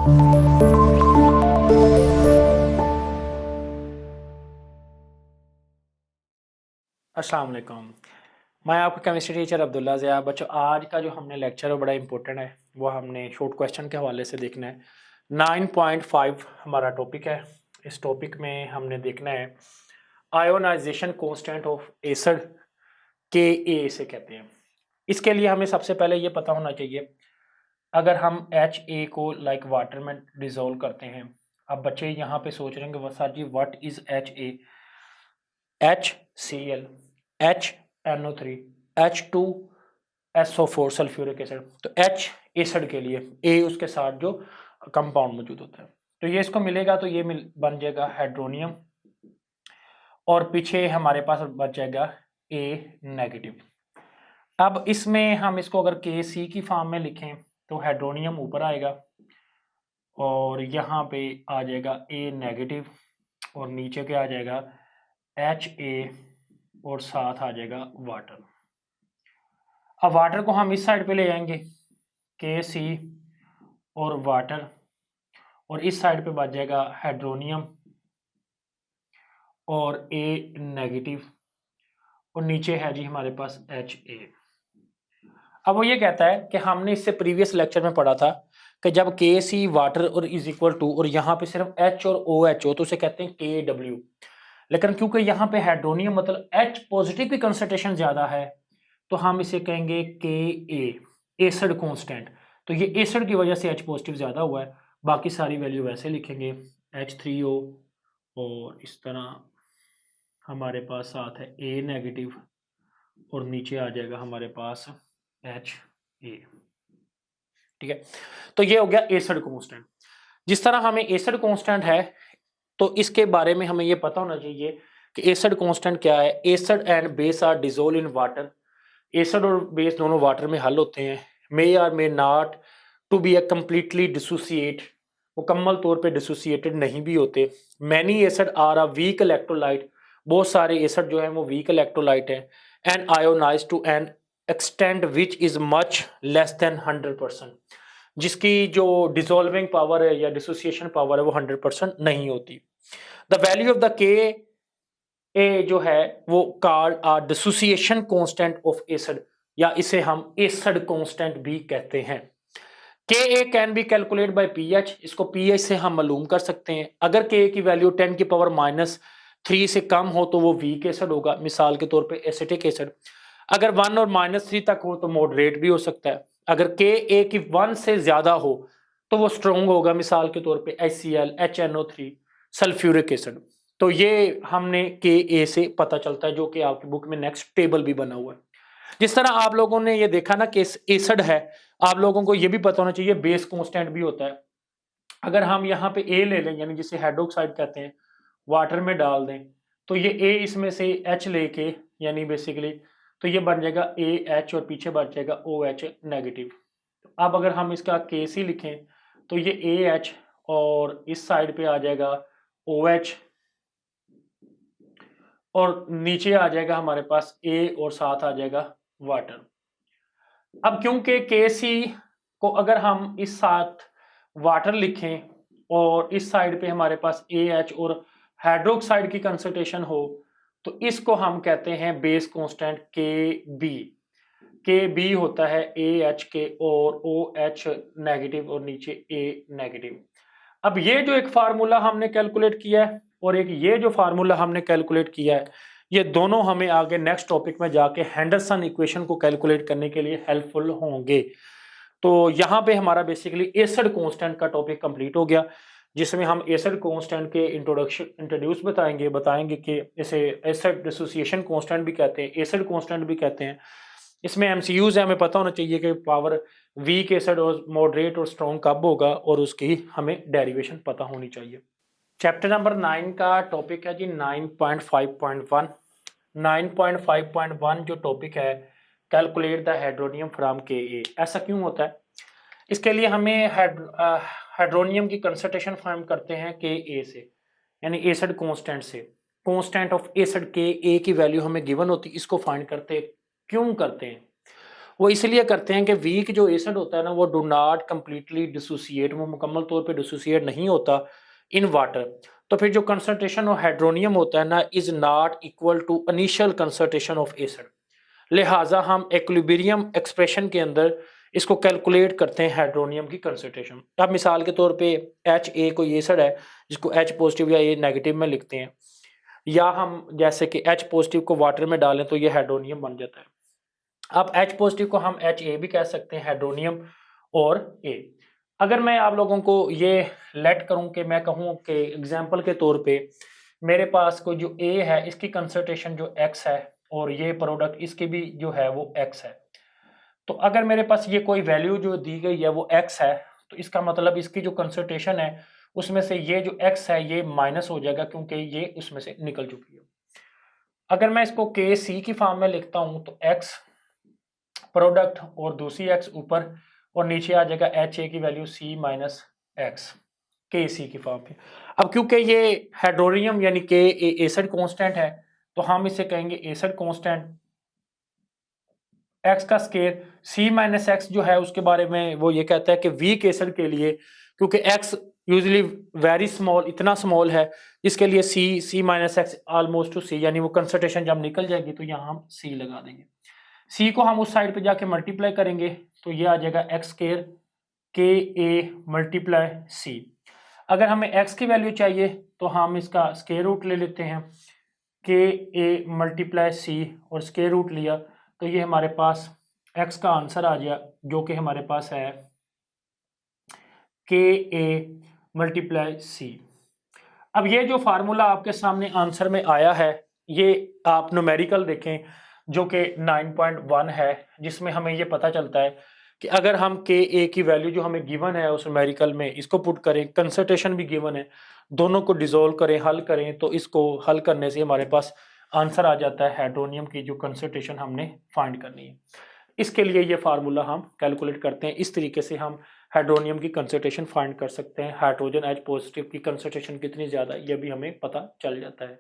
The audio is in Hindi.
अस्सलाम वालेकुम। मैं आपका केमिस्ट्री टीचर अब्दुल्ला ज़िया। बच्चों, आज का जो हमने लेक्चर है बड़ा इंपॉर्टेंट है। वो हमने शॉर्ट क्वेश्चन के हवाले से देखना है। 9.5 हमारा टॉपिक है। इस टॉपिक में हमने देखना है आयोनाइजेशन कांस्टेंट ऑफ एसिड, के ए इसे कहते हैं। इसके लिए हमें सबसे पहले ये पता होना चाहिए, अगर हम एच ए को लाइक वाटर में डिजोल्व करते हैं। अब बच्चे यहाँ पे सोच रहे हैं कि sir ji what is H A. HCl, HNO3, H2SO4 sulphuric acid. तो H एसिड के लिए, A उसके साथ जो कंपाउंड मौजूद होता है, तो ये इसको मिलेगा तो ये बन जाएगा हाइड्रोनियम, और पीछे हमारे पास बच जाएगा A नेगेटिव। अब इसमें हम इसको अगर KC की फॉर्म में लिखें तो हाइड्रोनियम ऊपर आएगा और यहाँ पे आ जाएगा A नेगेटिव, और नीचे क्या आ जाएगा HA, और साथ आ जाएगा वाटर। अब वाटर को हम इस साइड पे ले जाएंगे, KC और वाटर, और इस साइड पे बच जाएगा हाइड्रोनियम और A नेगेटिव, और नीचे है जी हमारे पास HA। अब वो ये कहता है कि हमने इससे प्रीवियस लेक्चर में पढ़ा था कि जब KC वाटर और इज इक्वल टू, और यहाँ पे सिर्फ H और OH हो तो उसे कहते हैं KW। लेकिन क्योंकि यहाँ पे हाइड्रोनियम मतलब H पॉजिटिव की कंसंट्रेशन ज्यादा है तो हम इसे कहेंगे Ka, एसिड कांस्टेंट। तो ये एसिड की वजह से H पॉजिटिव ज्यादा हुआ है। बाकी सारी वैल्यू वैसे लिखेंगे H3O, और इस तरह हमारे पास साथ है A नेगेटिव, और नीचे आ जाएगा हमारे पास HA। ठीक है, तो ये हो गया एसिड कांस्टेंट। जिस तरह हमें एसिड कांस्टेंट है तो इसके बारे में हमें ये पता होना चाहिए कि एसिड कांस्टेंट क्या है। Acid and base are dissolve in water. Acid और बेस दोनों वाटर में हल होते हैं। May are may not to be a completely dissociate, मुकम्मल तौर पे डिसोसिएटेड नहीं भी होते। Many acid are a weak electrolyte, बहुत सारे एसिड जो है वो वीक इलेक्ट्रोलाइट है। And ionize to an extent which is much less than 100%, जिसकी जो डिसोल्विंग पावर है या डिसोसिएशन पावर है वो 100% नहीं होती। द वैल्यू ऑफ द के ए जो है वो called a dissociation constant of acid, या इसे हम एसिड कांस्टेंट भी कहते हैं। K A can be calculate by pH, इसको पीएच से हम मालूम कर सकते हैं। अगर के ए की वैल्यू 10 की पावर -3 से कम हो तो वो वीक एसिड होगा, मिसाल के तौर पे एसिटिक एसिड। अगर 1 और -3 तक हो तो मॉडरेट भी हो सकता है। अगर के ए की 1 से ज्यादा हो तो वो स्ट्रॉन्ग होगा, मिसाल के तौर पे HCl, HNO3, सल्फ्यूरिक एसिड। तो ये हमने के ए से पता चलता है, जो कि आपकी बुक में नेक्स्ट टेबल भी बना हुआ है। जिस तरह आप लोगों ने ये देखा ना कि एसिड है, आप लोगों को ये भी पता होना चाहिए बेस कांस्टेंट भी होता है। अगर हम यहाँ पे ए ले लें, यानी जिसे हाइड्रोक्साइड कहते हैं, वाटर में डाल दें तो ये ए इसमें से एच लेके, यानी बेसिकली तो ये बन जाएगा ए एच, और पीछे बच जाएगा ओ एच नेगेटिव। अब अगर हम इसका के सी लिखें तो ये ए एच, और इस साइड पे आ जाएगा ओ एच, और नीचे आ जाएगा हमारे पास ए, और साथ आ जाएगा वाटर। अब क्योंकि के सी को अगर हम इस साथ वाटर लिखें और इस साइड पे हमारे पास ए एच और हाइड्रोक्साइड की कंसंट्रेशन हो, तो इसको हम कहते हैं बेस कांस्टेंट के बी होता है ए एच के और ओ एच नेगेटिव, और नीचे ए नेगेटिव। अब ये जो एक फार्मूला हमने कैलकुलेट किया है और एक ये जो फार्मूला हमने कैलकुलेट किया है, ये दोनों हमें आगे नेक्स्ट टॉपिक में जाके हेंडरसन इक्वेशन को कैलकुलेट करने के लिए हेल्पफुल होंगे। तो यहाँ पे हमारा बेसिकली एसिड कांस्टेंट का टॉपिक कंप्लीट हो गया, जिसमें हम एसिड कांस्टेंट के इंट्रोड्यूस बताएंगे कि इसे एसिड डिसोसिएशन कांस्टेंट भी कहते हैं, एसिड कांस्टेंट भी कहते हैं। इसमें एमसीयूज है, हमें पता होना चाहिए कि पावर वीक एसिड और मॉडरेट और स्ट्रॉन्ग कब होगा, और उसकी हमें डेरिवेशन पता होनी चाहिए। चैप्टर नंबर 9 का टॉपिक है जी 9.5.1। 9.5.1 जो टॉपिक है, कैलकुलेट द हाइड्रोनियम फ्रॉम के ए। ऐसा क्यों होता है? इसके लिए हमें हाइड्रोनियम की कंसंट्रेशन फाइंड करते हैं के ए से, यानी एसिड कांस्टेंट से। कांस्टेंट ऑफ एसिड के ए की वैल्यू हमें गिवन होती है, इसको फाइंड करते क्यों करते हैं? वो इसलिए करते हैं कि वीक जो एसिड होता है ना वो डू नॉट कंप्लीटली डिसोसिएट, वो मुकम्मल तौर पे डिसोसिएट नहीं होता इन वाटर। तो फिर जो कंसंट्रेशन ऑफ हाइड्रोनियम होता है ना is not equal to initial concentration of acid, लिहाजा हम इक्विलिब्रियम एक्सप्रेशन के अंदर इसको कैलकुलेट करते हैं हाइड्रोनियम की कंसंट्रेशन। अब मिसाल के तौर पे HA कोई एसिड है जिसको H पॉजिटिव या A नेगेटिव में लिखते हैं, या हम जैसे कि H पॉजिटिव को वाटर में डालें तो ये हाइड्रोनियम बन जाता है। अब H पॉजिटिव को हम HA भी कह सकते हैं, हाइड्रोनियम और A। अगर मैं आप लोगों को ये लेट करूं कि मैं कहूं कि एग्जांपल के तौर पे मेरे पास कोई जो A है इसकी कंसंट्रेशन जो X है और ये प्रोडक्ट इसकी भी जो है वो X है, तो अगर मेरे पास ये कोई वैल्यू जो दी गई है वो X है तो इसका मतलब इसकी जो कंसंट्रेशन है उसमें से ये जो X है ये माइनस हो जाएगा क्योंकि ये उसमें से निकल चुकी है। अगर मैं इसको KC की फॉर्म में लिखता हूं तो X प्रोडक्ट और दूसरी X ऊपर और नीचे आ जाएगा HA की value C minus X KC की फॉर्म पे। अब क्योंकि ये हाइड्रोनियम यानी कि एसिड कांस्टेंट है तो हम इसे कहेंगे एसिड कांस्टेंट, X का स्केयर C माइनस X जो है उसके बारे में वो ये कहता है कि वीक एसिड के लिए क्योंकि X यूजुअली वेरी स्मॉल, इतना स्मॉल है इसके लिए C minus x almost two C, यानी वो कंसंट्रेशन जब निकल जाएगी तो यहाँ हम C लगा देंगे। C को हम उस साइड पे जाके मल्टीप्लाई करेंगे तो ये आ जाएगा X square KA multiply C। अगर हमें X की वैल्यू चाहिए तो हम इसका स्केयर रूट ले लेते हैं, KA मल्टीप्लाई C और स्केयर रूट लिया तो ये हमारे पास X का आंसर आ गया जो कि हमारे पास है KA मल्टीप्लाई C। अब ये जो फार्मूला आपके सामने आंसर में आया है ये आप न्यूमेरिकल देखें जो कि 9.1 है, जिसमें हमें ये पता चलता है कि अगर हम KA की वैल्यू जो हमें गिवन है उस न्यूमेरिकल में इसको पुट करें, कंसंट्रेशन भी गिवन है, दोनों को डिसॉल्व करें, हल करें तो इसको हल करने से हमारे पास आंसर आ जाता है हाइड्रोनियम की जो कंसंट्रेशन हमने फाइंड करनी है। इसके लिए ये फार्मूला हम कैलकुलेट करते हैं, इस तरीके से हम हाइड्रोनियम की कंसंट्रेशन फाइंड कर सकते हैं। हाइड्रोजन H पॉजिटिव की कंसंट्रेशन कितनी ज़्यादा ये भी हमें पता चल जाता है।